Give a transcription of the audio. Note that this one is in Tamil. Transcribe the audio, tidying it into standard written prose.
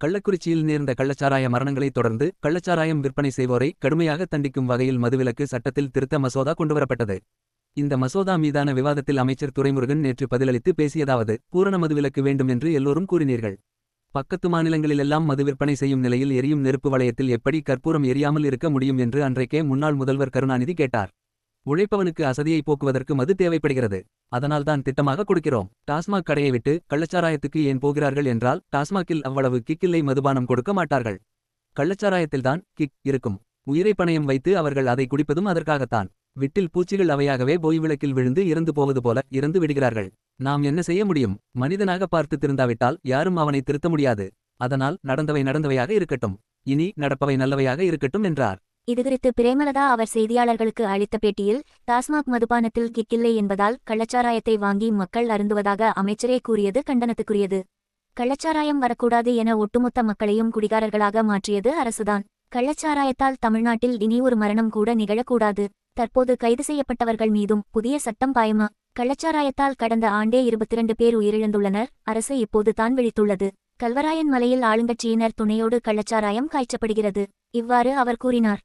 கள்ளக்குறிச்சியில் நேர்ந்த கள்ளச்சாராய மரணங்களைத் தொடர்ந்து கள்ளச்சாராயம் விற்பனை செய்வோரை கடுமையாக தண்டிக்கும் வகையில் மதுவிலக்கு சட்டத்தில் திருத்த மசோதா கொண்டுவரப்பட்டது. இந்த மசோதா மீதான விவாதத்தில் அமைச்சர் துரைமுருகன் நேற்று பதிலளித்து பேசியதாவது: பூரண மதுவிலக்கு வேண்டும் என்று எல்லோரும் கூறினீர்கள். பக்கத்து மாநிலங்களிலெல்லாம் மது விற்பனை செய்யும் நிலையில் எரியும் நெருப்பு வளையத்தில் எப்படி கற்பூரம் எரியாமல் இருக்க முடியும் என்று அன்றைக்கே முன்னாள் முதல்வர் கருணாநிதி கேட்டார். உழைப்பவனுக்கு அசதியை போக்குவதற்கு மது தேவைப்படுகிறது. அதனால்தான் திட்டமாக கொடுக்கிறோம். டாஸ்மாக் கடையை விட்டு கள்ளச்சாராயத்துக்கு ஏன் போகிறார்கள் என்றால், டாஸ்மாகில் அவ்வளவு கிக்கில்லை, மதுபானம் கொடுக்க மாட்டார்கள். கள்ளச்சாராயத்தில்தான் கிக் இருக்கும். உயிரை பணயம் வைத்து அவர்கள் அதை குடிப்பதும் அதற்காகத்தான். விட்டில் பூச்சிகள் அவையாகவே போய் விளக்கில் விழுந்து இறந்து போவது போல இறந்து விடுகிறார்கள். நாம் என்ன செய்ய முடியும்? மனிதனாக பார்த்து திருந்தாவிட்டால் யாரும் அவனை திருத்த முடியாது. அதனால் நடந்தவை நடந்தவையாக இருக்கட்டும், இனி நடப்பவை நல்லவையாக இருக்கட்டும் என்றார். இதுகுறித்து பிரேமலதா அவர் செய்தியாளர்களுக்கு அளித்த பேட்டியில், டாஸ்மாக் மதுபானத்தில் கிக்கில்லை என்பதால் கள்ளச்சாராயத்தை வாங்கி மக்கள் அருந்துவதாக அமைச்சரே கூறியது கண்டனத்துக்குரியது. கள்ளச்சாராயம் வரக்கூடாது என ஒட்டுமொத்த மக்களையும் குடிகாரர்களாக மாற்றியது அரசுதான். கள்ளச்சாராயத்தால் தமிழ்நாட்டில் இனி ஒரு மரணம் கூட நிகழக்கூடாது. தற்போது கைது செய்யப்பட்டவர்கள் மீதும் புதிய சட்டம் பாயுமா? கள்ளச்சாராயத்தால் கடந்த ஆண்டே 22 பேர் உயிரிழந்துள்ளனர். அரசு இப்போது தான் விழித்துள்ளது. கல்வராயன் மலையில் ஆளுங்கட்சியினர் துணையோடு கள்ளச்சாராயம் காய்ச்சப்படுகிறது. இவ்வாறு அவர் கூறினார்.